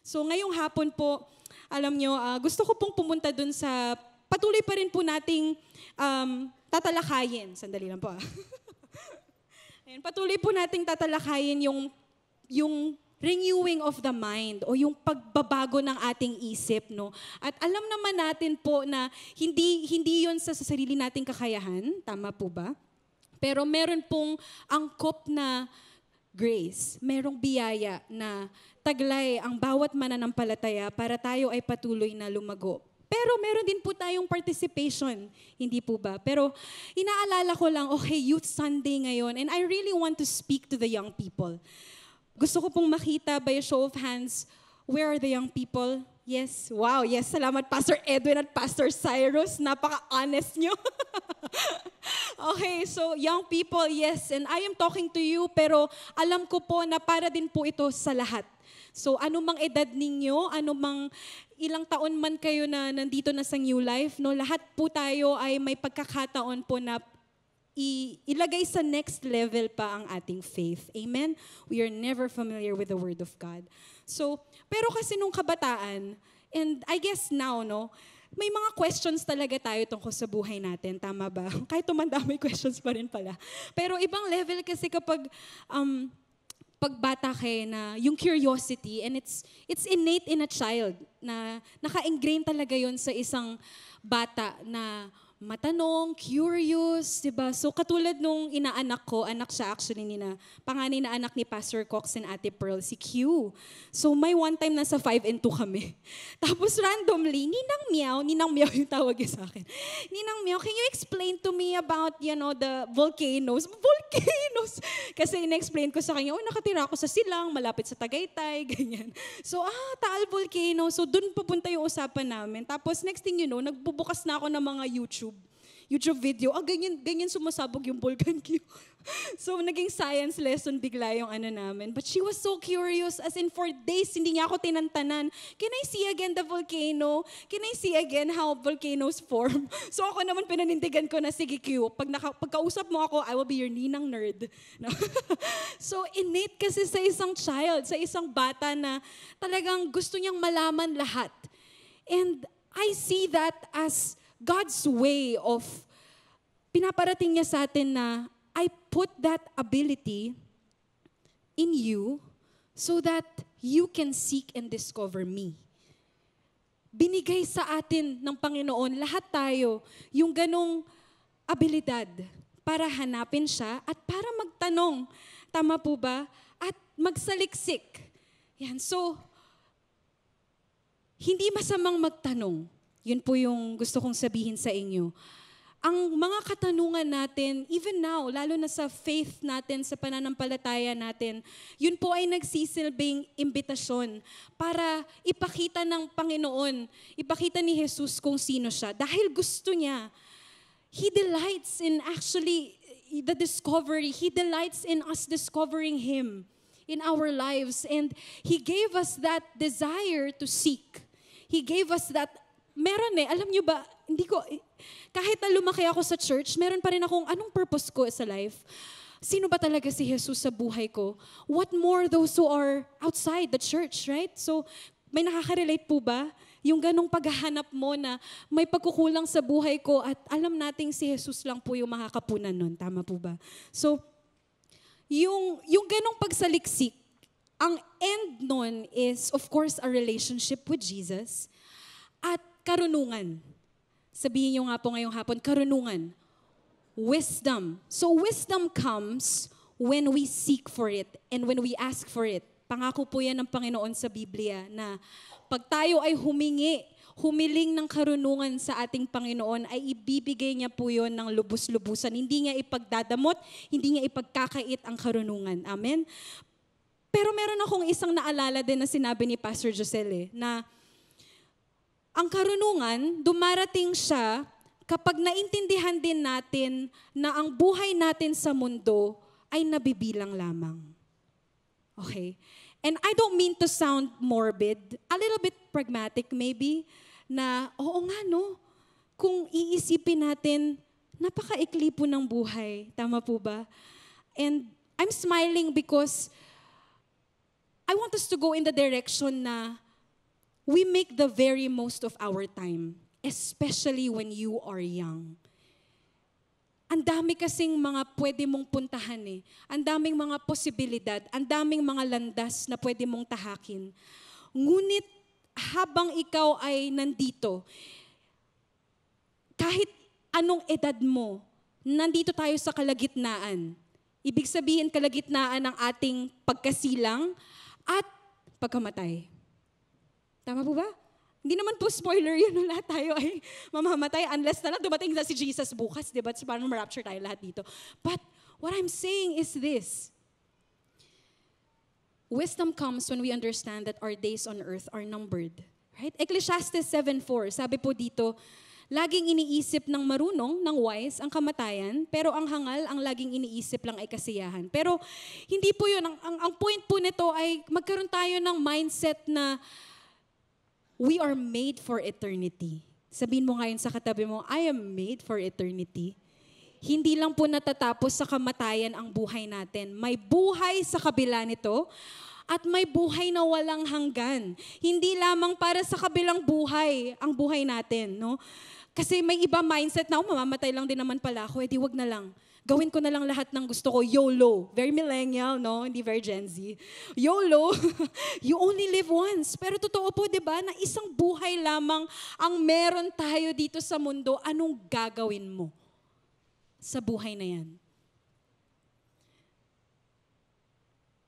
So ngayong hapon po, alam nyo, gusto ko pong pumunta dun sa, patuloy pa rin po nating tatalakayin. Sandali lang po. Ayan, patuloy po nating tatalakayin yung renewing of the mind o yung pagbabago ng ating isip, no? At alam naman natin po na hindi 'yon sa sarili nating kakayahan, tama po ba? Pero meron pong angkop na grace, merong biyaya na taglay ang bawat mananampalataya para tayo ay patuloy na lumago. Pero meron din po tayong participation, hindi po ba? Pero inaalala ko lang, okay, Youth Sunday ngayon, and I really want to speak to the young people. Gusto ko pong makita by a show of hands, where are the young people? Yes, wow, yes, salamat Pastor Edwin at Pastor Cyrus, napaka-honest nyo. Okay, so young people, yes, and I am talking to you, pero alam ko po na para din po ito sa lahat. So anumang edad ninyo, anumang ilang taon man kayo na nandito na sa New Life, no, lahat po tayo ay may pagkakataon po na ilagay sa next level pa ang ating faith. Amen? We are never familiar with the Word of God. So, pero kasi nung kabataan, and I guess now, no, may mga questions talaga tayo tungkol sa buhay natin. Tama ba? Kahit tumanda, may questions pa rin pala. Pero ibang level kasi kapag pagbata kayo na yung curiosity, and it's innate in a child, na naka-ingrain talaga yon sa isang bata na matanong, curious, diba? So katulad nung inaanak ko, anak siya actually panganay na anak ni Pastor Cox and Ate Pearl, si Q. So may one time nasa 5 and 2 kami. Tapos randomly, Ninang Meow yung tawag niya sa akin. Ninang Meow, can you explain to me about, the volcanoes? Volcanoes! Kasi ina-explain ko sa kanya, nakatira ako sa Silang, malapit sa Tagaytay, ganyan. So, Taal Volcano. So dun papunta yung usapan namin. Tapos next thing you know, nagbubukas na ako ng mga YouTube video, ganyan sumasabog yung Volcan Q. So, naging science lesson bigla yung namin. But she was so curious, as in for days, hindi niya ako tinantanan. Can I see again the volcano? Can I see again how volcanoes form? So, ako naman pinanindigan ko na, sige Q, pagkausap mo ako, I will be your ninang nerd. No? So, innate kasi sa isang child, sa isang bata na talagang gusto niyang malaman lahat. And I see that as God's way of pinaparating niya sa atin na I put that ability in you so that you can seek and discover me. Binigay sa atin ng Panginoon, lahat tayo, yung ganong abilidad para hanapin siya at para magtanong. Tama po ba? At magsaliksik. Yan. So, hindi masamang magtanong. Yun po yung gusto kong sabihin sa inyo. Ang mga katanungan natin, even now, lalo na sa faith natin, sa pananampalataya natin, yun po ay nagsisilbing imbitasyon para ipakita ng Panginoon, ipakita ni Jesus kung sino siya. Dahil gusto niya, He delights in actually the discovery. He delights in us discovering Him in our lives. And He gave us that desire to seek. He gave us that. Meron alam nyo ba, kahit na lumaki ako sa church, meron pa rin akong anong purpose ko sa life? Sino ba talaga si Jesus sa buhay ko? What more those who are outside the church, right? So, may nakaka-relate po ba? Yung ganong paghahanap mo na may pagkukulang sa buhay ko at alam nating si Jesus lang po yung makakapunan nun. Tama po ba? So, yung ganong pagsaliksik, ang end nun is, of course, a relationship with Jesus at karunungan. Sabihin nyo nga po ngayong hapon, karunungan. Wisdom. So wisdom comes when we seek for it and when we ask for it. Pangako po yan ng Panginoon sa Biblia na pag tayo ay humiling ng karunungan sa ating Panginoon, ay ibibigay niya po yun ng lubos-lubusan. Hindi niya ipagdadamot, hindi niya ipagkakait ang karunungan. Amen? Pero meron akong isang naalala din na sinabi ni Pastor Joselle na ang karunungan, dumarating siya kapag naintindihan din natin na ang buhay natin sa mundo ay nabibilang lamang. Okay? And I don't mean to sound morbid, a little bit pragmatic maybe, na oo nga no, kung iisipin natin, napakaikli po ng buhay. Tama po ba? And I'm smiling because I want us to go in the direction na we make the very most of our time, especially when you are young. Ang dami kasing mga pwede mong puntahan eh. Ang daming mga posibilidad, ang daming mga landas na pwede mong tahakin. Ngunit habang ikaw ay nandito, kahit anong edad mo, nandito tayo sa kalagitnaan. Ibig sabihin kalagitnaan ng ating pagkasilang at pagkamatay. Tama po ba? Hindi naman po spoiler yun, lahat tayo ay mamamatay unless na lang dumating na si Jesus bukas, di ba? So parang ma-rapture tayo lahat dito. But what I'm saying is this. Wisdom comes when we understand that our days on earth are numbered. Right? Ecclesiastes 7:4, sabi po dito, laging iniisip ng marunong, ng wise, ang kamatayan, pero ang hangal, ang laging iniisip lang ay kasiyahan. Pero hindi po yun. Ang point po nito ay magkaroon tayo ng mindset na we are made for eternity. Sabihin mo ngayon sa katabi mo, I am made for eternity. Hindi lang po natatapos sa kamatayan ang buhay natin. May buhay sa kabila nito at may buhay na walang hanggan. Hindi lamang para sa kabilang buhay ang buhay natin, no? Kasi may iba mindset na, mamamatay lang din naman pala ako, edi wag na lang. Gawin ko na lang lahat ng gusto ko, YOLO. Very millennial, no? Hindi very Gen Z. YOLO, you only live once. Pero totoo po, di ba, na isang buhay lamang ang meron tayo dito sa mundo, anong gagawin mo sa buhay na yan?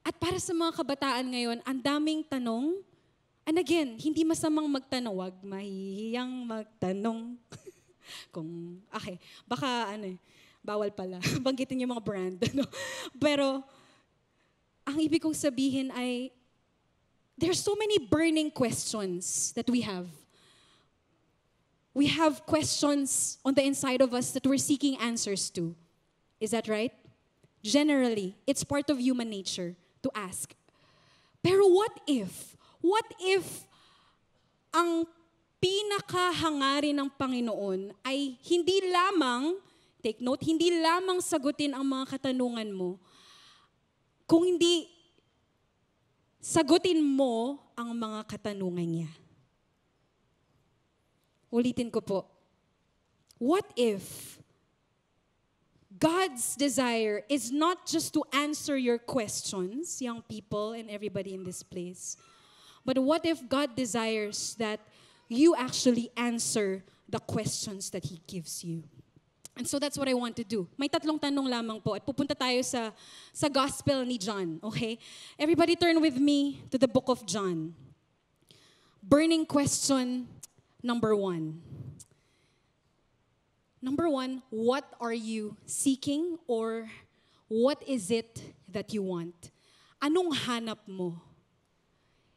At para sa mga kabataan ngayon, ang daming tanong, and again, hindi masamang magtanong, wag mahihiyang magtanong. Okay, baka bawal pala. Banggitin yung mga brand. No? Pero, ang ibig kong sabihin ay, there's so many burning questions that we have. We have questions on the inside of us that we're seeking answers to. Is that right? Generally, it's part of human nature to ask. Pero what if ang pinakahangarin ng Panginoon ay hindi lamang, take note, hindi lamang sagutin ang mga katanungan mo, kung hindi sagutin mo ang mga katanungan niya. Ulitin ko po. What if God's desire is not just to answer your questions, young people and everybody in this place, but what if God desires that you actually answer the questions that He gives you? And so that's what I want to do. May tatlong tanong lamang po at pupunta tayo sa Gospel ni John, okay? Everybody turn with me to the book of John. Burning question number 1. Number 1, what are you seeking or what is it that you want? Anong hanap mo?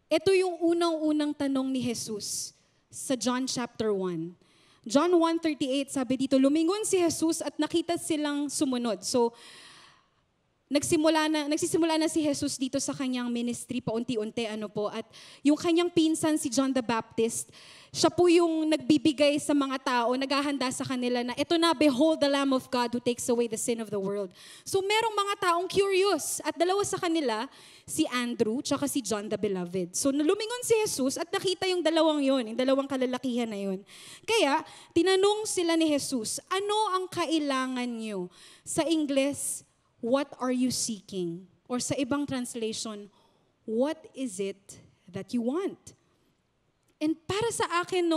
Ito yung unang-unang tanong ni Jesus sa John chapter 1. John 1:38, sabi dito, lumingon si Jesus at nakita silang sumunod. So, nagsisimula na si Jesus dito sa kanyang ministry, paunti-unti, at yung kanyang pinsan, si John the Baptist, siya po yung nagbibigay sa mga tao, naghahanda sa kanila na, eto na, behold the Lamb of God who takes away the sin of the world. So merong mga taong curious, at dalawa sa kanila, si Andrew, tsaka si John the Beloved. So lumingon si Jesus at nakita yung dalawang yon, yung dalawang kalalakihan na yon. Kaya, tinanong sila ni Jesus, ano ang kailangan nyo? Sa English, what are you seeking? Or sa ibang translation, what is it that you want? And para sa akin,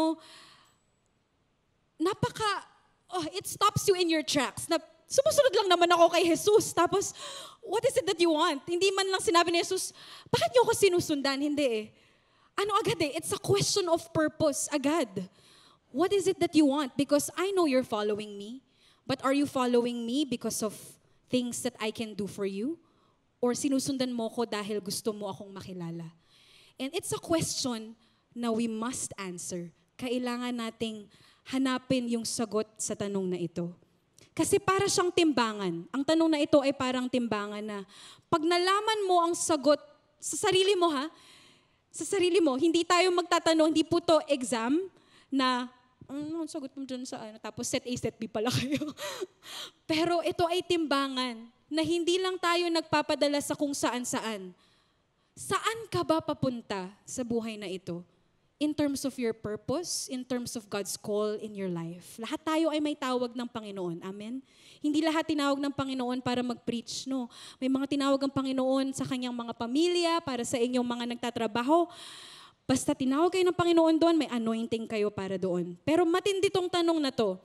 it stops you in your tracks. Sumusunod lang naman ako kay Jesus. Tapos, what is it that you want? Hindi man lang sinabi ni Jesus, bakit niyo ako sinusundan? Hindi eh. Ano agad eh? It's a question of purpose agad. What is it that you want? Because I know you're following me. But are you following me because of things that I can do for you? Or sinusundan mo ko dahil gusto mo akong makilala? And it's a question na we must answer. Kailangan nating hanapin yung sagot sa tanong na ito. Kasi para siyang timbangan. Ang tanong na ito ay parang timbangan na pag nalaman mo ang sagot sa sarili mo sa sarili mo, hindi tayo magtatanong, hindi po to exam na ang sagot mo dyan sa tapos set A, set B pala kayo. Pero ito ay timbangan na hindi lang tayo nagpapadala sa kung saan-saan. Saan ka ba papunta sa buhay na ito? in terms of your purpose, in terms of God's call in your life. Lahat tayo ay may tawag ng Panginoon. Amen? Hindi lahat tinawag ng Panginoon para mag-preach, no? May mga tinawag ang Panginoon sa kanyang mga pamilya, para sa inyong mga nagtatrabaho. Basta tinawag kayo ng Panginoon doon, may anointing kayo para doon. Pero matindi tong tanong na to.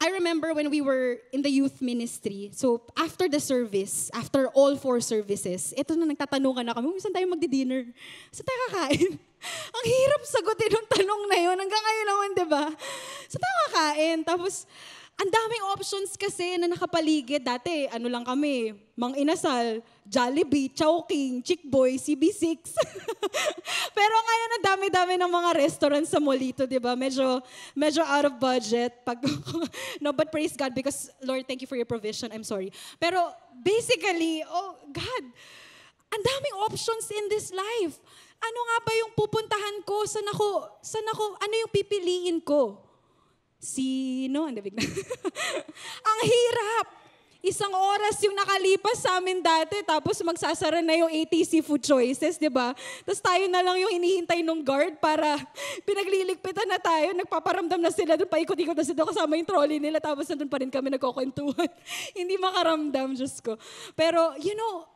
I remember when we were in the youth ministry, so after the service, after all 4 services, ito na nagtatanungan na kami, saan tayo magdi-dinner? Saan tayo kakain? Ang hirap sagutin ng tanong na yun. Hanggang ngayon naman, di ba? Saan tayo kakain? Tapos, ang daming options kasi na nakapaligid. Dati, ano lang kami, Mang Inasal, Jollibee, Chowking, Chick Boy, CB6. Pero ngayon, ang dami-dami ng mga restaurants sa Molito, di ba? Medyo out of budget. No, but praise God because, Lord, thank you for your provision. I'm sorry. Pero basically, oh God, ang daming options in this life. Ano nga ba yung pupuntahan ko? Saan ako, ano yung pipiliin ko? Sino? Ang dabig na. Ang hirap. 1 oras yung nakalipas sa amin dati, tapos magsasara na yung ATC food choices, di ba? Tapos tayo na lang yung hinihintay ng guard para pinagliligpitan na tayo, nagpaparamdam na sila, doon paikot-ikot na sila kasama yung trolley nila, tapos nandun pa rin kami nagkukwentuhan. Hindi makaramdam, Diyos ko. Pero, you know,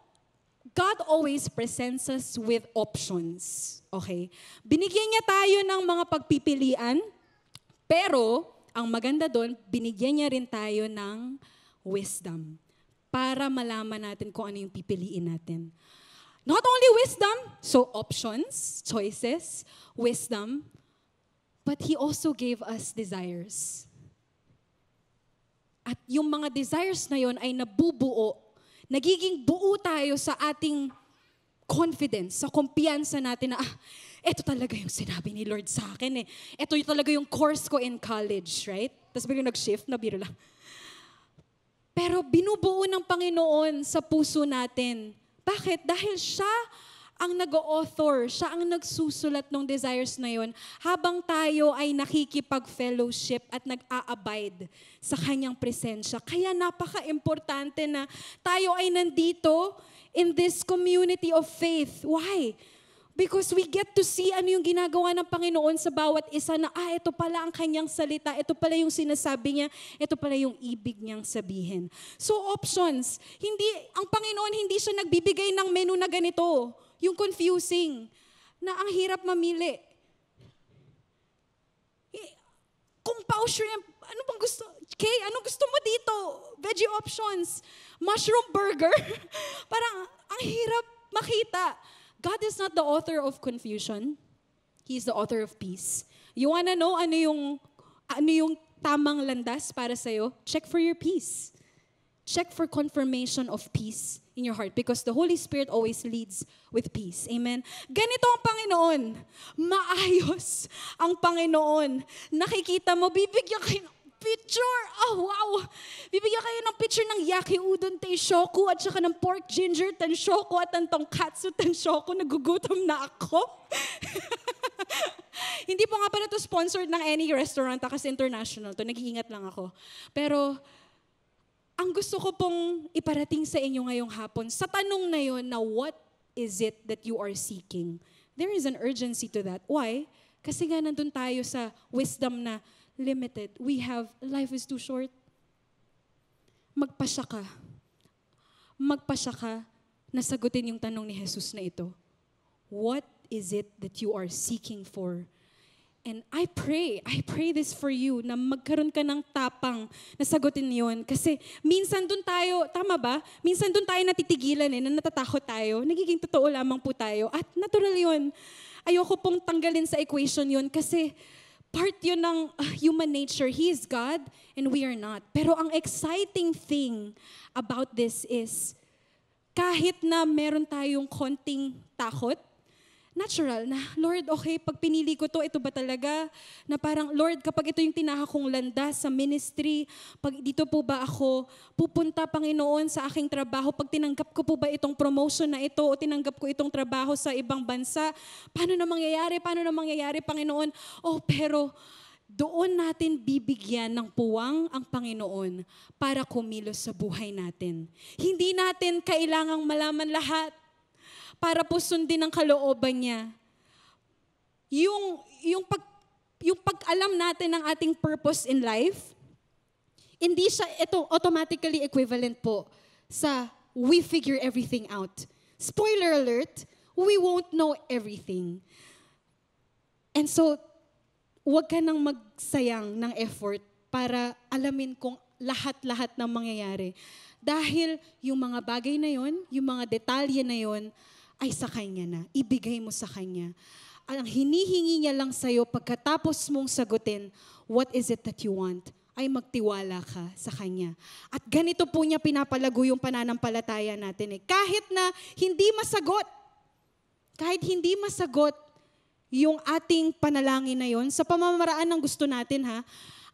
God always presents us with options. Okay? Binigyan niya tayo ng mga pagpipilian, pero ang maganda doon, binigyan niya rin tayo ng wisdom para malaman natin kung ano yung pipiliin natin. Not only wisdom, so options, choices, wisdom, but He also gave us desires. At yung mga desires na yon ay nabubuo, nagiging buo tayo sa ating confidence, sa kumpiyansa natin na, ito talaga yung sinabi ni Lord sa akin eh. Ito yung talaga yung course ko in college, right? Tapos biglang nag-shift, nabiro lang. Pero binubuo ng Panginoon sa puso natin. Bakit? Dahil siya ang nag-author, siya ang nagsusulat ng desires na yon habang tayo ay nakikipag-fellowship at nag-a-abide sa kanyang presensya. Kaya napaka-importante na tayo ay nandito in this community of faith. Why? Because we get to see ano yung ginagawa ng Panginoon sa bawat isa na, ito pala ang kanyang salita, ito pala yung sinasabi niya, ito pala yung ibig niyang sabihin. So options, ang Panginoon hindi siya nagbibigay ng menu na ganito, yung confusing, na ang hirap mamili. Kung pa-shrimp, ano bang gusto? Kay, anong gusto mo dito? Veggie options, mushroom burger. Parang ang hirap makita. God is not the author of confusion. He is the author of peace. You wanna know ano yung tamang landas para sa'yo? Check for your peace. Check for confirmation of peace in your heart because the Holy Spirit always leads with peace. Amen? Ganito ang Panginoon. Maayos ang Panginoon. Nakikita mo, bibigyan kayo ng picture. Oh, wow. Bibigyan kayo ng picture ng yaki udon teishoku at saka ng pork ginger tenshoku at ng tonkatsu tenshoku. Nagugutom na ako. Hindi po nga pala ito sponsored ng any restaurant kasi international to. Nag-iingat lang ako. Pero, ang gusto ko pong iparating sa inyo ngayong hapon, sa tanong na yon na what is it that you are seeking? There is an urgency to that. Why? Kasi nga nandun tayo sa wisdom na limited. Life is too short. Magpasya ka. Magpasya ka na sagutin yung tanong ni Jesus na ito. What is it that you are seeking for? And I pray this for you, na magkaroon ka ng tapang na sagutin yun. Kasi minsan dun tayo, tama ba? Minsan dun tayo natitigilan na natatakot tayo. Nagiging totoo lamang po tayo. At natural yun. Ayoko pong tanggalin sa equation yun kasi part yun ng human nature. He is God and we are not. Pero ang exciting thing about this is, kahit na meron tayong konting takot, natural na, Lord, okay, pag pinili ko to, ito ba talaga? Na parang, Lord, kapag ito yung tinahak kong landas sa ministry, pag dito po ba ako pupunta, Panginoon, sa aking trabaho, pag tinanggap ko po ba itong promotion na ito o tinanggap ko itong trabaho sa ibang bansa, paano na mangyayari? Paano na mangyayari, Panginoon? Oh, pero doon natin bibigyan ng puwang ang Panginoon para kumilos sa buhay natin. Hindi natin kailangang malaman lahat para po sundin ang kalooban niya. yung pag-alam natin ng ating purpose in life, hindi siya ito automatically equivalent po sa we figure everything out. Spoiler alert, we won't know everything. And so, huwag ka nang magsayang ng effort para alamin kung lahat-lahat ng mangyayari. Dahil yung mga bagay na yon, yung mga detalye na yon, ay sa Kanya na. Ibigay mo sa Kanya. Ang hinihingi niya lang sa'yo pagkatapos mong sagutin, what is it that you want? Ay magtiwala ka sa Kanya. At ganito po niya pinapalago yung pananampalataya natin. Kahit na hindi masagot yung ating panalangin na yon, sa pamamaraan ng gusto natin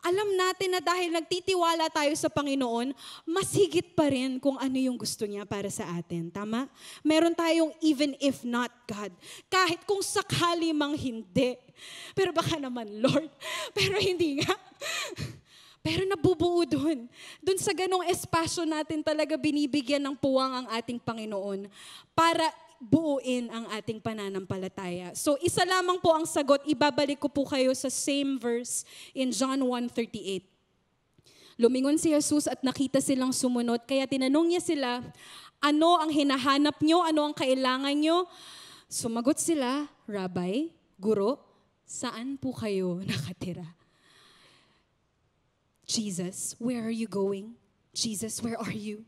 alam natin na dahil nagtitiwala tayo sa Panginoon, mas higit pa rin kung ano yung gusto niya para sa atin. Tama? Meron tayong even if not God. Kahit kung sakali mang hindi. Pero baka naman, Lord. Pero hindi nga. Pero nabubuo doon. Doon sa ganong espasyo natin talaga binibigyan ng puwang ang ating Panginoon para buuin ang ating pananampalataya. So isa lamang po ang sagot. Ibabalik ko po kayo sa same verse in John 1:38. Lumingon si Jesus at nakita silang sumunod. Kaya tinanong niya sila, ano ang hinahanap nyo? Ano ang kailangan nyo? Sumagot sila, Rabbi, Guro, saan po kayo nakatira? Jesus, where are you going? Jesus, where are you?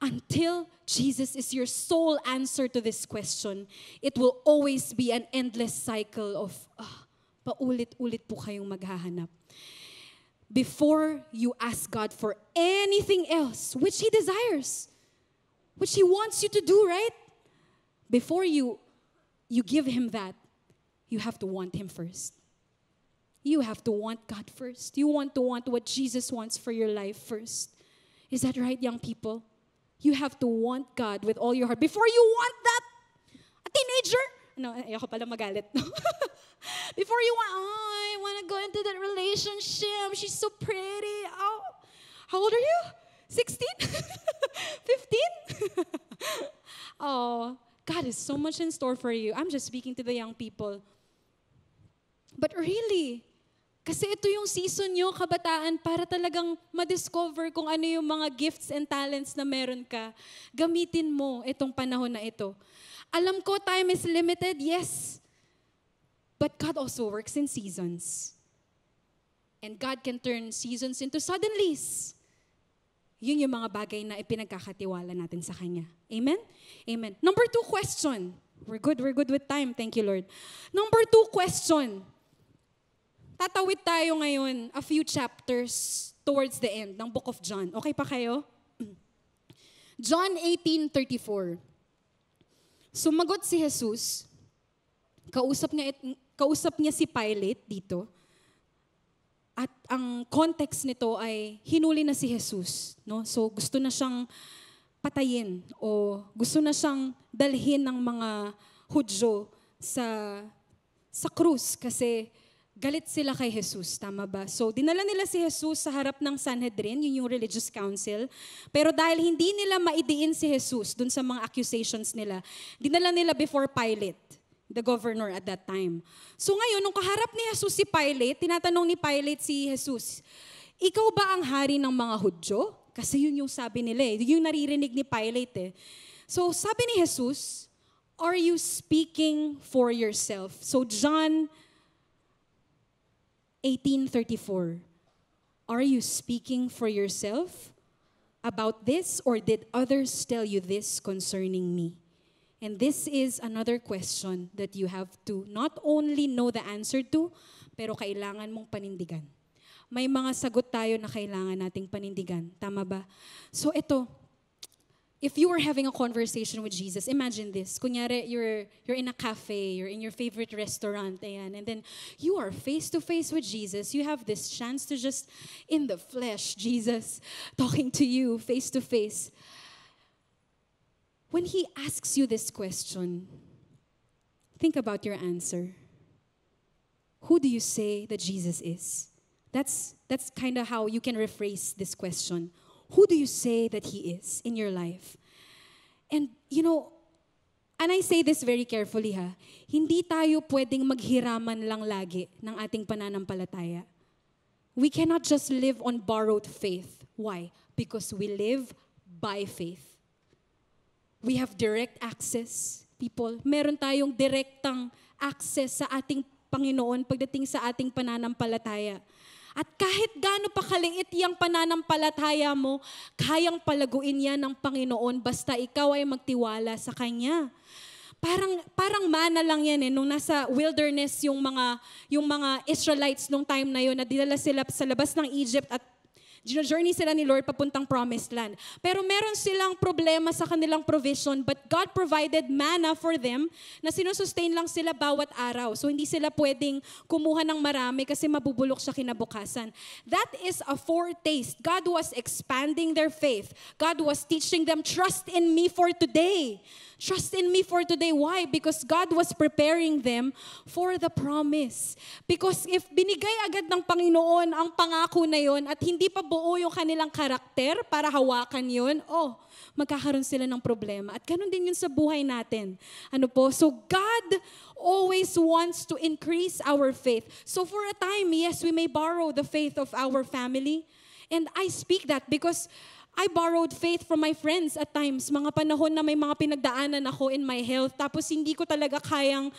Until Jesus is your sole answer to this question, it will always be an endless cycle of paulit-ulit po kayong maghahanap. Before you ask God for anything else, which He desires, which He wants you to do, right? Before you give Him that, you have to want Him first. You have to want God first. You want to want what Jesus wants for your life first. Is that right, young people? You have to want God with all your heart. Before you want that, a teenager, no, ayoko pala magalit. No? Before you want, I want to go into that relationship. She's so pretty. Oh, how old are you? 16? 15? Oh, God is so much in store for you. I'm just speaking to the young people. But really, kasi ito yung season nyo, kabataan, para talagang ma-discover kung ano yung mga gifts and talents na meron ka. Gamitin mo itong panahon na ito. Alam ko, time is limited, yes. But God also works in seasons. And God can turn seasons into suddenlies. Yun yung mga bagay na ipinagkakatiwala natin sa Kanya. Amen? Amen. Number 2 question. We're good with time. Thank you, Lord. Number 2 question. Tatawid tayo ngayon a few chapters towards the end ng Book of John. Okay pa kayo? John 18:34. Sumagot si Jesus. Kausap niya si Pilate dito. At ang context nito ay hinuli na si Jesus. No? So gusto na siyang patayin o gusto na siyang dalhin ng mga Hudyo sa krus kasi galit sila kay Jesus, tama ba? So, dinala nila si Jesus sa harap ng Sanhedrin, yun yung religious council. Pero dahil hindi nila maidiin si Jesus dun sa mga accusations nila, dinala nila before Pilate, the governor at that time. So ngayon, nung kaharap ni Jesus si Pilate, tinatanong ni Pilate si Jesus, ikaw ba ang hari ng mga Hudyo? Kasi yun yung sabi nila yun yung naririnig ni Pilate So sabi ni Jesus, are you speaking for yourself? So John 18:34. Are you speaking for yourself about this, or did others tell you this concerning me? And this is another question that you have to not only know the answer to, pero kailangan mong panindigan. May mga sagot tayo na kailangan nating panindigan. Tama ba? So ito, if you were having a conversation with Jesus, imagine this. Kunyari, you're in a cafe, you're in your favorite restaurant, ayan, and then you are face-to-face with Jesus. You have this chance to just, in the flesh, Jesus talking to you face-to-face. When He asks you this question, think about your answer. Who do you say that Jesus is? That's kind of how you can rephrase this question. Who do you say that He is in your life? And, you know, And I say this very carefully ha, hindi tayo pwedeng maghiraman lang lagi ng ating pananampalataya. We cannot just live on borrowed faith. Why? Because we live by faith. We have direct access, people. Meron tayong direktang access sa ating Panginoon pagdating sa ating pananampalataya. At kahit gaano pa kaliit yung pananampalataya mo, kayang palaguin yan ng Panginoon basta ikaw ay magtiwala sa Kanya. Parang mana lang yan nung nasa wilderness yung mga Israelites nung time na yun, na dinala sila sa labas ng Egypt at journey sila ni Lord papuntang promised land. Pero meron silang problema sa kanilang provision, but God provided manna for them na sinusustain lang sila bawat araw. So hindi sila pwedeng kumuha ng marami kasi mabubulok siya kinabukasan. That is a foretaste. God was expanding their faith. God was teaching them, trust in me for today. Trust in me for today. Why? Because God was preparing them for the promise. Because if binigay agad ng Panginoon ang pangako na yon at hindi pa buo yung kanilang karakter para hawakan yon, magkakaroon sila ng problema. At ganun din yun sa buhay natin. So God always wants to increase our faith. So for a time, yes, we may borrow the faith of our family. And I speak that because I borrowed faith from my friends at times. Mga panahon na may mga pinagdaanan ako in my health, tapos hindi ko talaga kayang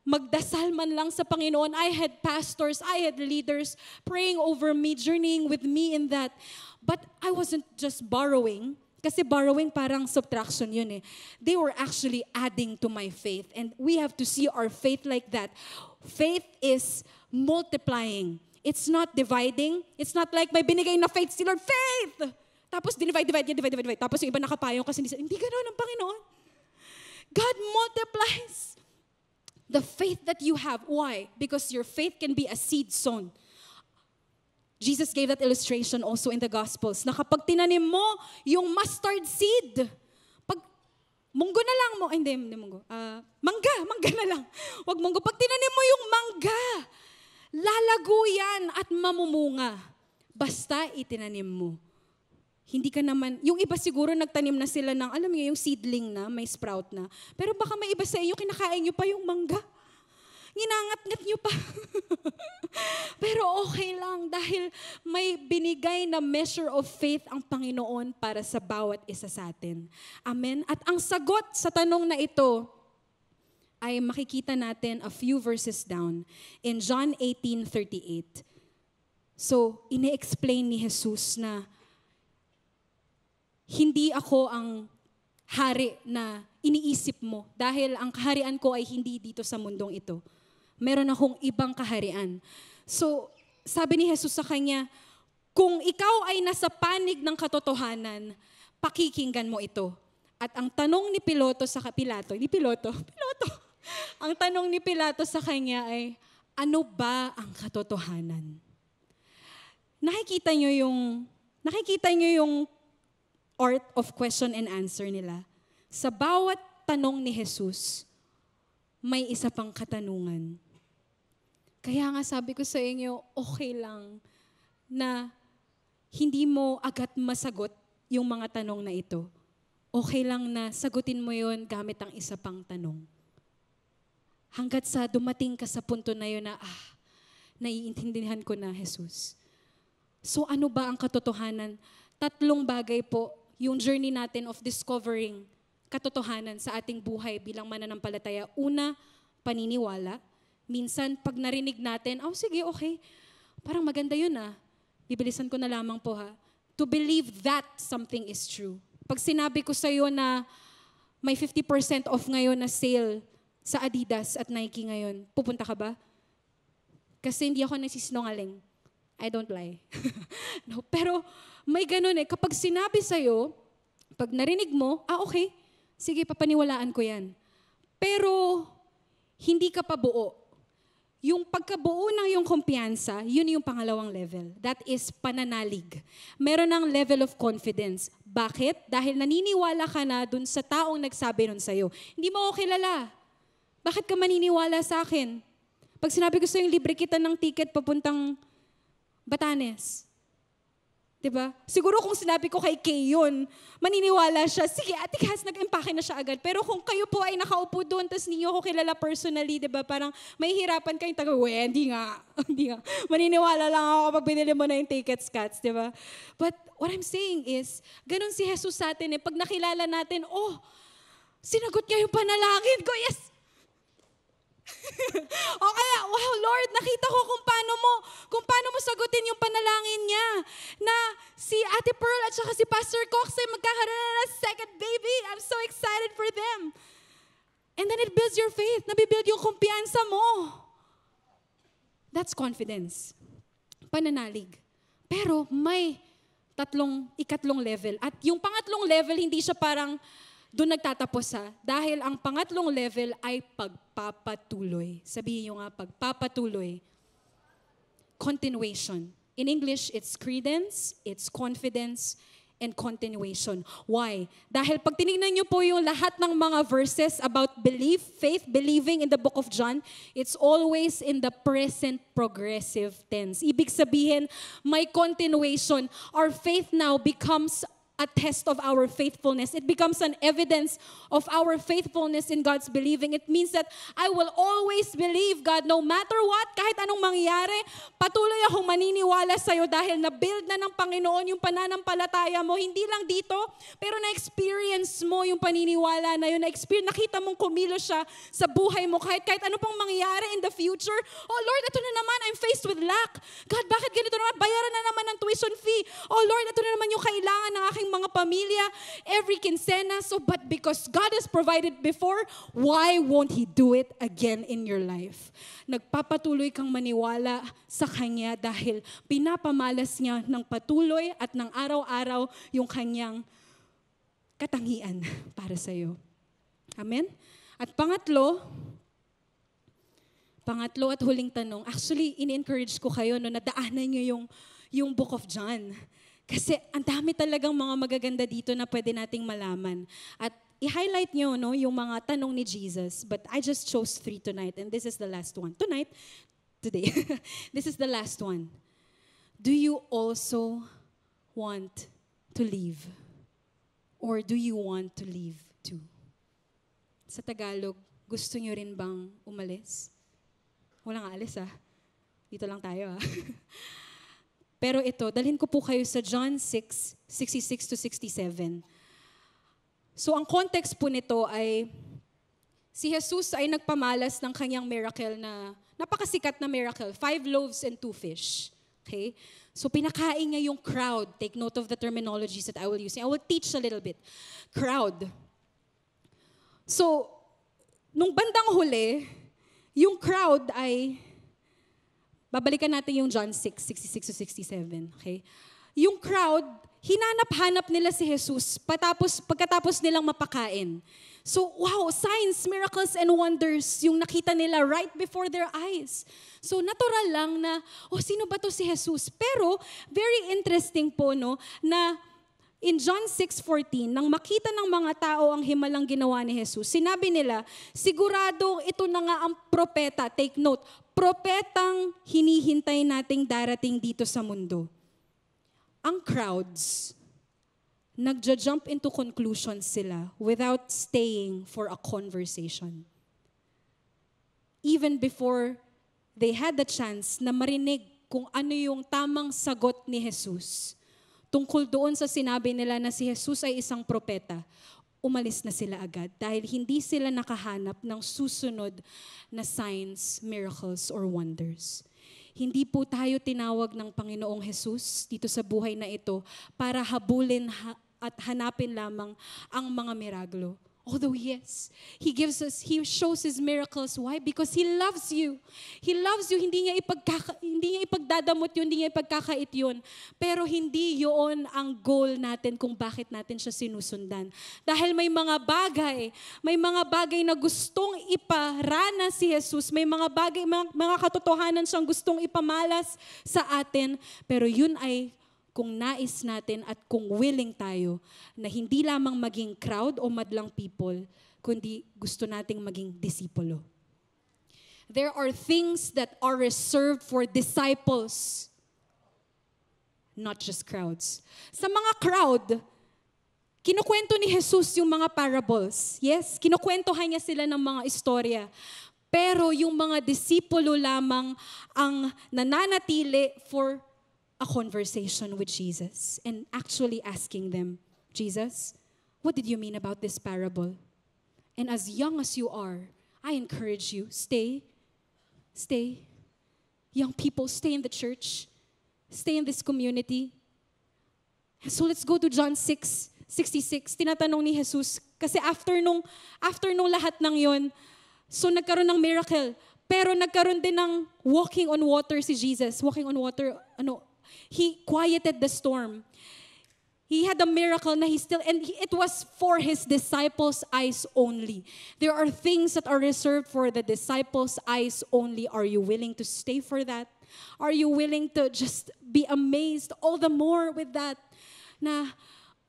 magdasal man lang sa Panginoon. I had pastors, I had leaders praying over me, journeying with me in that. But I wasn't just borrowing, kasi borrowing parang subtraction yun eh. They were actually adding to my faith. And we have to see our faith like that. Faith is multiplying. It's not dividing. It's not like may binigay na faith si Lord, faith! Tapos divide. Tapos yung iba nakapayong kasi hindi ganoon ang Panginoon. God multiplies the faith that you have. Why? Because your faith can be a seed sown. Jesus gave that illustration also in the Gospels, na kapag tinanim mo yung mustard seed, pag munggo na lang mo, hindi munggo, mangga na lang. Wag munggo. Pag tinanim mo yung mangga, lalago yan at mamumunga. Basta itinanim mo. Hindi ka naman, yung iba siguro nagtanim na sila ng, alam niyo, yung seedling na, may sprout na. Pero baka may iba sa inyo, kinakain niyo pa yung mangga. Ginangat-ngat niyo pa. Pero okay lang dahil may binigay na measure of faith ang Panginoon para sa bawat isa sa atin. Amen? At ang sagot sa tanong na ito ay makikita natin a few verses down in John 18:38. So, ine-explain ni Jesus na hindi ako ang hari na iniisip mo dahil ang kaharian ko ay hindi dito sa mundong ito. Meron akong ibang kaharian. So, sabi ni Jesus sa kanya, kung ikaw ay nasa panig ng katotohanan, pakikinggan mo ito. At ang tanong ni Pilato sa Pilato, ang tanong ni Pilato sa kanya ay, ano ba ang katotohanan? Nakikita niyo yung art of question and answer nila. Sa bawat tanong ni Jesus, may isa pang katanungan. Kaya nga sabi ko sa inyo, okay lang na hindi mo agad masagot yung mga tanong na ito. Okay lang na sagutin mo yon gamit ang isa pang tanong. Hanggat sa dumating ka sa punto na yun na, naiintindihan ko na, Jesus. So ano ba ang katotohanan? 3 bagay po yung journey natin of discovering katotohanan sa ating buhay bilang mananampalataya. Una, paniniwala. Minsan, pag narinig natin, sige, okay. Parang maganda yun Bibilisan ko na lamang po To believe that something is true. Pag sinabi ko sa'yo na may 50% off ngayon na sale sa Adidas at Nike ngayon, pupunta ka ba? Kasi hindi ako nagsisinungaling. I don't lie. No, pero may ganun kapag sinabi sa'yo, pag narinig mo, okay, sige, papaniwalaan ko yan. Pero, hindi ka pa buo. Yung pagkabuo ng yung kumpiyansa, yun yung pangalawang level. That is pananalig. Meron ng level of confidence. Bakit? Dahil naniniwala ka na dun sa taong nagsabi nun sa'yo. Hindi mo ako kilala. Bakit ka maniniwala sa akin? Pag sinabi ko sa'yo, libre kita ng ticket papuntang Batanes. Diba? Siguro kung sinabi ko kay Kay yun, maniniwala siya, sige, Ate Cass, nag-empake na siya agad. Pero kung kayo po ay nakaupo doon, tapos hindi niyo ako kilala personally, diba? Parang may hirapan kayong taga, hindi nga, hindi nga. Maniniwala lang ako kapag binili mo na yung tickets, Cats, diba? But what I'm saying is, ganun si Jesus sa atin eh. Pag nakilala natin, sinagot niya yung panalangin ko, yes! O kaya, wow, Lord, nakita ko kung paano mo sagutin yung panalangin niya na si Ate Pearl at saka si Pastor Cox ay magkakaroon na ng second baby. I'm so excited for them. And then it builds your faith. Nabibuild yung kumpiyansa mo. That's confidence. Pananalig. Pero may ikatlong level. At yung pangatlong level, hindi siya parang doon nagtatapos dahil ang pangatlong level ay pagpapatuloy. Sabihin nyo nga, pagpapatuloy. Continuation. In English, it's credence, it's confidence, and continuation. Why? Dahil pag tinignan nyo po yung lahat ng mga verses about belief, faith, believing in the book of John, it's always in the present progressive tense. Ibig sabihin, may continuation. Our faith now becomes a test of our faithfulness. It becomes an evidence of our faithfulness in God's believing. It means that I will always believe God no matter what, kahit anong mangyari, patuloy akong maniniwala sa'yo dahil na-build na ng Panginoon yung pananampalataya mo. Hindi lang dito, pero na-experience mo yung paniniwala na yun. Nakita mong kumilos siya sa buhay mo kahit ano pang mangyari in the future. Oh Lord, ito na naman, I'm faced with lack. God, bakit ganito naman? Bayaran na naman ng tuition fee. Oh Lord, ito na naman yung kailangan ng aking mga pamilya, every kinsena. So, but because God has provided before, why won't He do it again in your life? Nagpapatuloy kang maniwala sa Kanya dahil pinapamalas niya ng patuloy at ng araw-araw yung Kanyang katangian para sa iyo. Amen? At pangatlo at huling tanong, actually, in-encourage ko kayo na daanan niyo yung Book of John. Kasi ang dami talagang mga magaganda dito na pwede nating malaman. At i-highlight nyo yung mga tanong ni Jesus. But I just chose 3 tonight and this is the last one. Today. This is the last one. Do you also want to leave? Or do you want to leave too? Sa Tagalog, gusto nyo rin bang umalis? Walang alis Dito lang tayo Pero ito, dalhin ko po kayo sa John 6:66 to 67. So ang context po nito ay, si Jesus ay nagpamalas ng kanyang miracle na, napakasikat na miracle, 5 loaves and 2 fish. Okay? So pinakain niya yung crowd. Take note of the terminologies that I will use. I will teach a little bit. Crowd. So, nung bandang huli, yung crowd ay, babalikan natin yung John 6:66 to 67. Okay? Yung crowd, hinanap-hanap nila si Jesus pagkatapos nilang mapakain. So, wow, signs, miracles, and wonders yung nakita nila right before their eyes. So, natural lang na, sino ba to si Jesus? Pero, very interesting po, na in John 6:14, nang makita ng mga tao ang himalang ginawa ni Jesus, sinabi nila, siguradong ito na nga ang propeta. Take note, propetang hinihintay nating darating dito sa mundo. Ang crowds, nagja-jump into conclusions sila without staying for a conversation. Even before they had the chance na marinig kung ano yung tamang sagot ni Jesus, tungkol doon sa sinabi nila na si Jesus ay isang propeta, umalis na sila agad dahil hindi sila nakahanap ng susunod na signs, miracles, or wonders. Hindi po tayo tinawag ng Panginoong Jesus dito sa buhay na ito para habulin at hanapin lamang ang mga miraglo. Although yes, He shows His miracles. Why? Because He loves you. He loves you. Hindi niya ipagdadamot yun, hindi niya ipagkakait yun. Pero hindi yun ang goal natin kung bakit natin siya sinusundan. Dahil may mga bagay na gustong iparana si Jesus. May mga katotohanan siyang gustong ipamalas sa atin. Pero yun ay kung nais natin at kung willing tayo na hindi lamang maging crowd o madlang people, kundi gusto nating maging disipulo. There are things that are reserved for disciples. not just crowds. Sa mga crowd, kinukwento ni Jesus yung mga parables. Yes, kinukwentohan niya sila ng mga istorya. Pero yung mga disipulo lamang ang nananatili for a conversation with Jesus and actually asking them, Jesus, what did you mean about this parable? And as young as you are, I encourage you, stay. Young people, stay in the church. Stay in this community. So let's go to John 6:66. Tinatanong ni Jesus, kasi after nung lahat ng yon, so nagkaroon ng miracle, pero nagkaroon din ng walking on water si Jesus. Walking on water, he quieted the storm. He had a miracle na it was for his disciples' eyes only. There are things that are reserved for the disciples' eyes only. Are you willing to stay for that? Are you willing to just be amazed all the more with that? Na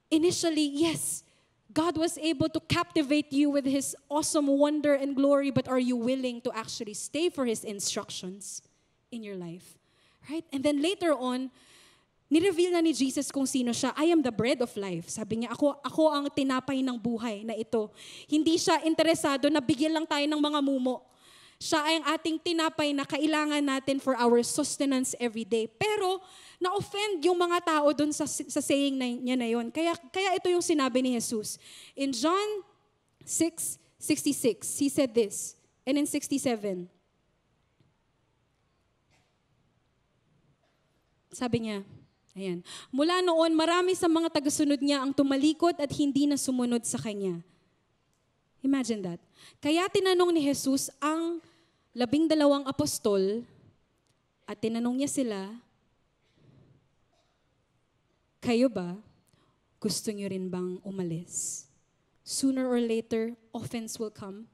initially, yes, God was able to captivate you with His awesome wonder and glory, but are you willing to actually stay for His instructions in your life? Right? And then later on, nireveal na ni Jesus kung sino siya. I am the bread of life. Sabi niya, ako ang tinapay ng buhay na ito. Hindi siya interesado na bigyan lang tayo ng mga mumo. Siya ay ang ating tinapay na kailangan natin for our sustenance every day. Pero, na-offend yung mga tao dun sa saying niya na yun. Kaya ito yung sinabi ni Jesus. In John 6:66, He said this. And in 67, sabi niya, ayan, mula noon, marami sa mga tagasunod niya ang tumalikod at hindi na sumunod sa Kanya. Imagine that. Kaya tinanong ni Jesus ang 12 apostol at tinanong niya sila, kayo ba, gusto niyo rin bang umalis? Sooner or later, offense will come.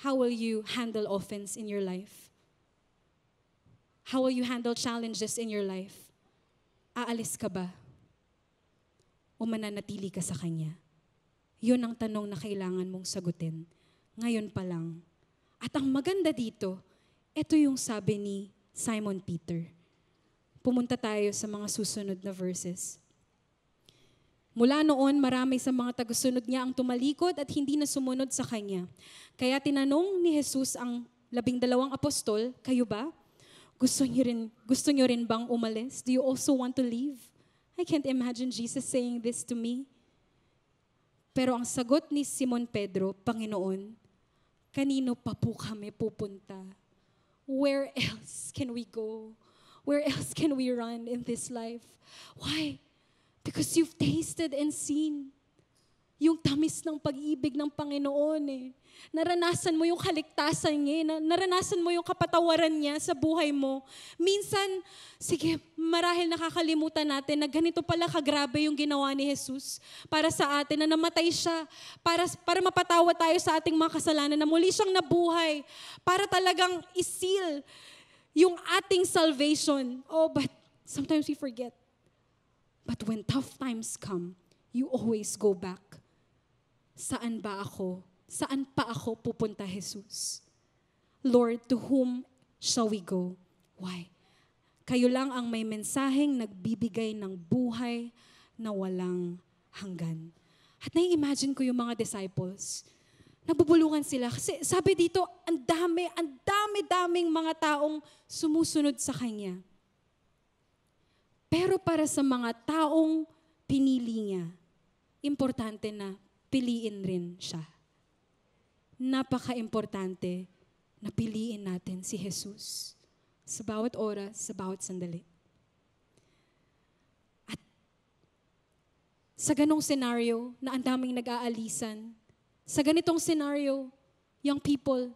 How will you handle offense in your life? How will you handle challenges in your life? Aalis ka ba? O mananatili ka sa Kanya? Yun ang tanong na kailangan mong sagutin. Ngayon pa lang. At ang maganda dito, ito yung sabi ni Simon Peter. Pumunta tayo sa mga susunod na verses. Mula noon, marami sa mga tagasunod niya ang tumalikod at hindi na sumunod sa Kanya. Kaya tinanong ni Jesus ang 12 apostol, kayo ba? Gusto niyo rin bang umalis? Do you also want to leave? I can't imagine Jesus saying this to me. Pero ang sagot ni Simon Pedro, Panginoon, kanino pa po kami pupunta? Where else can we go? Where else can we run in this life? Why? Because you've tasted and seen yung tamis ng pag-ibig ng Panginoon eh. Naranasan mo yung kaligtasan niya, naranasan mo yung kapatawaran niya sa buhay mo. Minsan, sige, marahil nakakalimutan natin na ganito pala kagrabe yung ginawa ni Jesus para sa atin, na namatay siya para mapatawa tayo sa ating mga kasalanan, na muli siyang nabuhay para talagang isil yung ating salvation. Oh, but sometimes we forget. But when tough times come, you always go back. Saan ba ako? Saan pa ako pupunta, Jesus? Lord, to whom shall we go? Why? Kayo lang ang may mensaheng nagbibigay ng buhay na walang hanggan. At nai-imagine ko yung mga disciples. Nagbubulungan sila. Kasi sabi dito, ang dami-daming mga taong sumusunod sa Kanya. Pero para sa mga taong pinili niya, importante na piliin rin siya. Napaka-importante na piliin natin si Jesus sa bawat oras, sa bawat sandali. At sa ganong scenario na ang daming nag-aalisan, sa ganitong scenario, young people,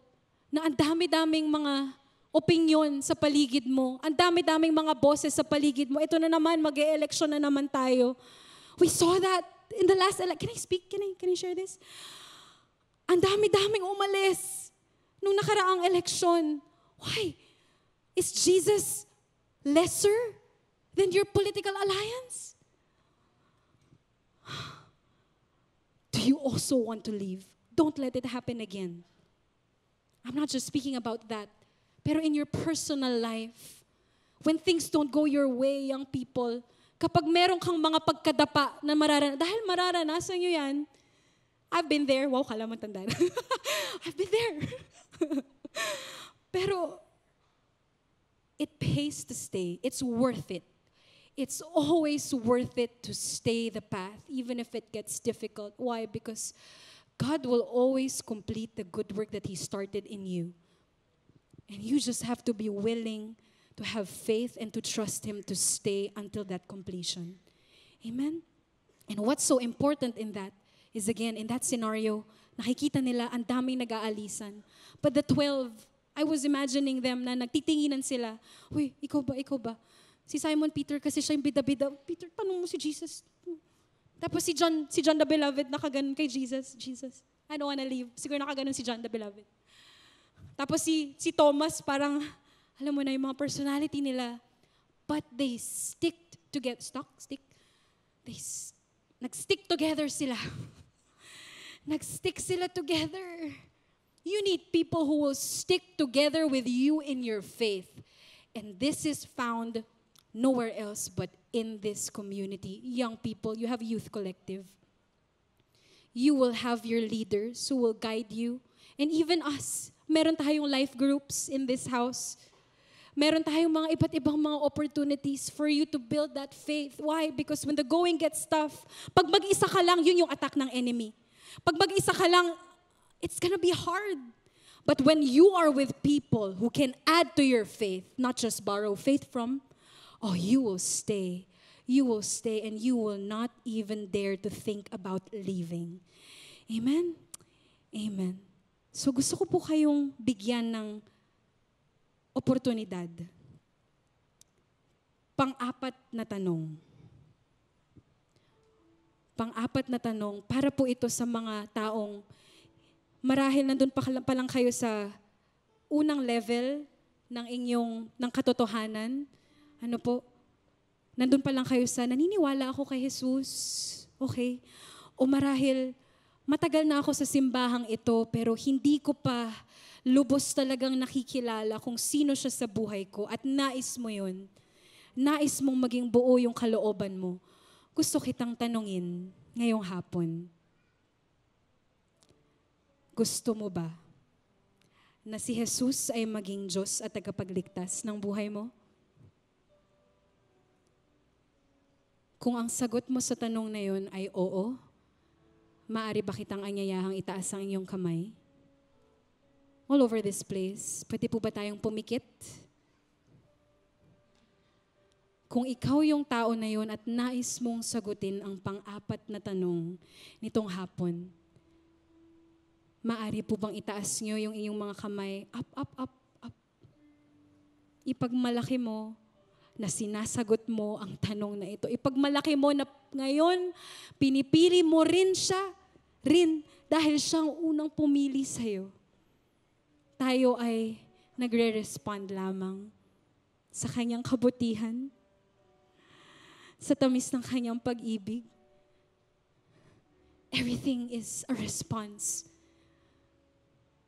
na ang dami-daming mga opinion sa paligid mo, ang dami-daming mga boses sa paligid mo, ito na naman, mag-e-election na naman tayo. We saw that in the last election. Can I speak? Can I share this? Ang dami-daming umalis nung nakaraang eleksyon. Why? Is Jesus lesser than your political alliance? Do you also want to leave? Don't let it happen again. I'm not just speaking about that. Pero in your personal life, When things don't go your way, young people, kapag meron kang mga pagkadapa na dahil mararanasan nyo yan, I've been there. Wow, kala mo tanda na. I've been there. Pero, it pays to stay. It's worth it. It's always worth it to stay the path, even if it gets difficult. Why? Because God will always complete the good work that He started in you. And you just have to be willing to have faith and to trust Him to stay until that completion. Amen? And what's so important in that is, again, in that scenario, nakikita nila ang daming nag-aalisan. But the 12, I was imagining them na nagtitinginan sila. Uy, ikaw ba? Si Simon Peter kasi siya yung bida-bida. Peter, tanong mo si Jesus. Tapos si John the Beloved, nakaganon kay Jesus. Jesus, I don't wanna leave. Siguro nakaganon si John the Beloved. Tapos si Thomas, parang, alam mo na yung mga personality nila. But they nag-stick together sila. Nag-stick sila together. You need people who will stick together with you in your faith. And this is found nowhere else but in this community. Young people, you have youth collective. You will have your leaders who will guide you. And even us, meron tayong life groups in this house. Meron tayong mga iba't ibang mga opportunities for you to build that faith. Why? Because when the going gets tough, pag mag-isa ka lang, yun yung attack ng enemy. Pag mag-isa ka lang, it's gonna be hard. But when you are with people who can add to your faith, not just borrow faith from, you will stay. You will stay and you will not even dare to think about leaving. Amen? Amen. So gusto ko po kayong bigyan ng oportunidad. Pang-apat na tanong. Pang-apat na tanong, para po ito sa mga taong marahil nandun pa lang kayo sa unang level ng katotohanan. Ano po? Nandun pa lang kayo sa naniniwala ako kay Jesus. Okay? O marahil matagal na ako sa simbahang ito pero hindi ko pa lubos talagang nakikilala kung sino siya sa buhay ko at nais mo yun. Nais mong maging buo yung kalooban mo. Gusto kitang tanungin ngayong hapon. Gusto mo ba na si Jesus ay maging Diyos at tagapagligtas ng buhay mo? Kung ang sagot mo sa tanong na yun ay oo, maaari ba kitang anyayahang itaas ang inyong kamay? All over this place, pwede po ba tayong pumikit? Kung ikaw yung tao na yun at nais mong sagutin ang pang-apat na tanong nitong hapon, maaari po bang itaas nyo yung inyong mga kamay? Up, up, up, up. Ipagmalaki mo na sinasagot mo ang tanong na ito. Ipagmalaki mo na ngayon, pinipili mo rin siya, dahil siyang unang pumili sa'yo. Tayo ay nagre-respond lamang sa kanyang kabutihan, sa tamis ng kanyang pag-ibig. Everything is a response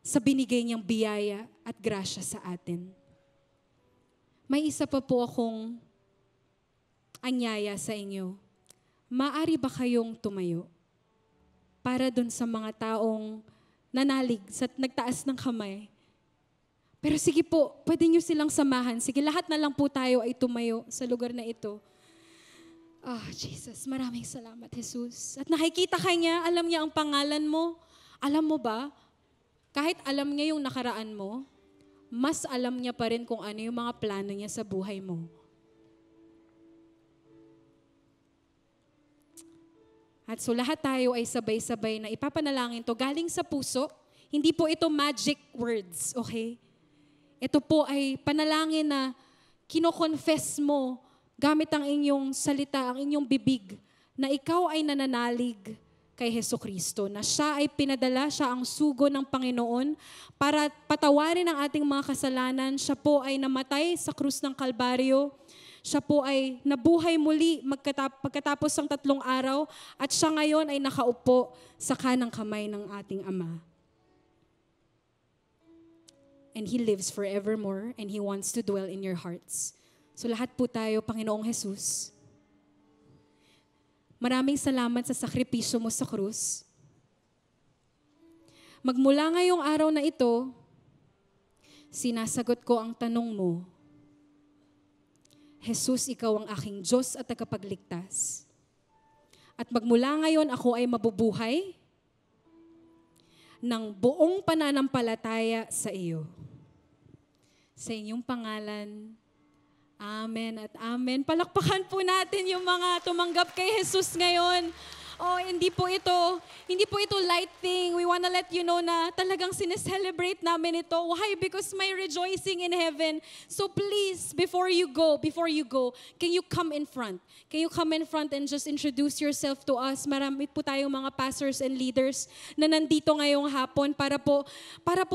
sa binigay niyang biyaya at grasya sa atin. May isa pa po akong anyaya sa inyo. Maaari ba kayong tumayo para dun sa mga taong nanalig, nagtaas ng kamay? Pero sige po, pwede nyo silang samahan. Sige, lahat na lang po tayo ay tumayo sa lugar na ito. Jesus, maraming salamat, Jesus. At nakikita ka niya, alam niya ang pangalan mo. Alam mo ba, kahit alam niya yung nakaraan mo, mas alam niya pa rin kung ano yung mga plano niya sa buhay mo. At so lahat tayo ay sabay-sabay na ipapanalangin to galing sa puso. Hindi po ito magic words, okay? Ito po ay panalangin na kino-confess mo gamit ang inyong salita, ang inyong bibig, na ikaw ay nananalig kay Hesukristo, na siya ay pinadala, siya ang sugo ng Panginoon para patawarin ang ating mga kasalanan. Siya po ay namatay sa krus ng Kalbaryo. Siya po ay nabuhay muli pagkatapos ng 3 araw at siya ngayon ay nakaupo sa kanang kamay ng ating Ama. And He lives forevermore and He wants to dwell in your hearts. So lahat po tayo, Panginoong Jesus, maraming salamat sa sakripisyo mo sa krus. Magmula ngayong araw na ito, sinasagot ko ang tanong mo, Jesus, ikaw ang aking Diyos at tagapagligtas. At magmula ngayon, ako ay mabubuhay ng buong pananampalataya sa iyo. Sa inyong pangalan, amen at amen. Palakpakan po natin yung mga tumanggap kay Jesus ngayon. Oh, hindi po ito light thing. We wanna let you know na talagang sineselebrate namin ito. Why? Because may rejoicing in heaven. So please, before you go, can you come in front? Can you come in front and just introduce yourself to us? Marami po tayong mga pastors and leaders na nandito ngayong hapon para po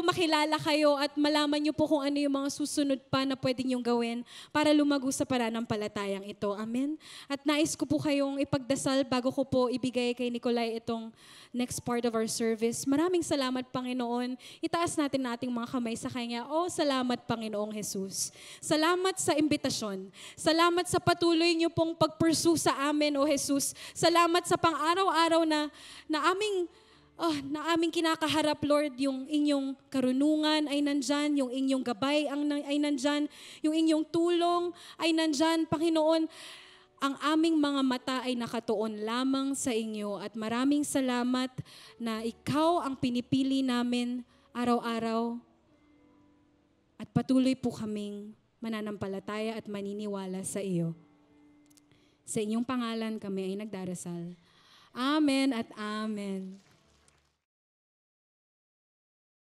makilala kayo at malaman niyo po kung ano yung mga susunod pa na pwede niyong gawin para lumago sa pananampalatayang ito. Amen? At nais ko po kayong ipagdasal bago ko po ibigay kay Nicolay itong next part of our service. Maraming salamat, Panginoon. Itaas natin nating mga kamay sa Kanya. Oh, salamat, Panginoong Jesus. Salamat sa imbitasyon. Salamat sa patuloy niyo pong pag-pursue sa amin, O Jesus. Salamat sa pang-araw-araw na aming kinakaharap, Lord, yung inyong karunungan ay nandyan, yung inyong gabay ay nandyan, yung inyong tulong ay nandyan, Panginoon. Ang aming mga mata ay nakatuon lamang sa inyo at maraming salamat na ikaw ang pinipili namin araw-araw at patuloy po kaming mananampalataya at maniniwala sa iyo. Sa inyong pangalan kami ay nagdarasal. Amen at amen.